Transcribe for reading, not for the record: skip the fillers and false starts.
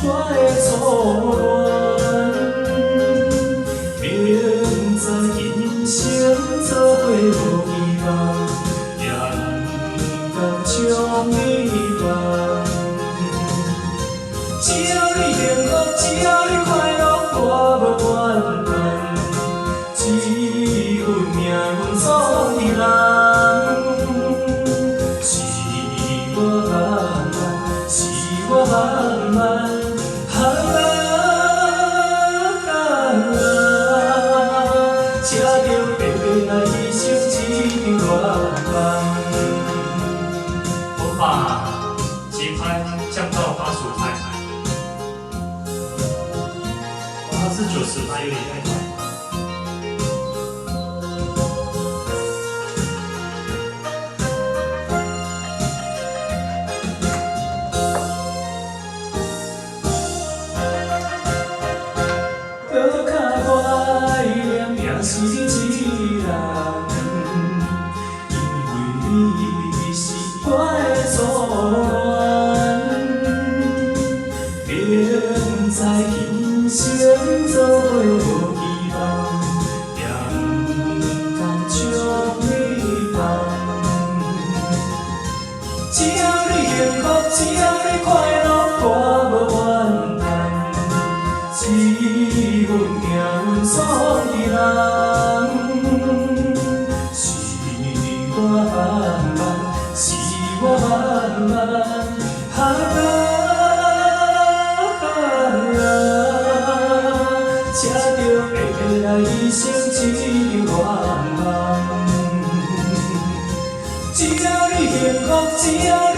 我的初恋，明知今生做伙无希望，也不甘将你放。只要你幸福，只要你快乐，我无怨叹。是阮命运所依人，是我慢慢，是我慢慢。才着白白来牺牲一场愿望。我把节拍降到85拍，它是90拍，有点太快。搁较怀念，也是你一人，因为你是我的初恋。明知今生做伙无希望，也不甘将你放。只要你幸福，只要你快乐，我无怨叹。是阮命运所依人，是我慢慢，是我慢慢，才着白白来牺牲一场愿望。只要你幸福，只要你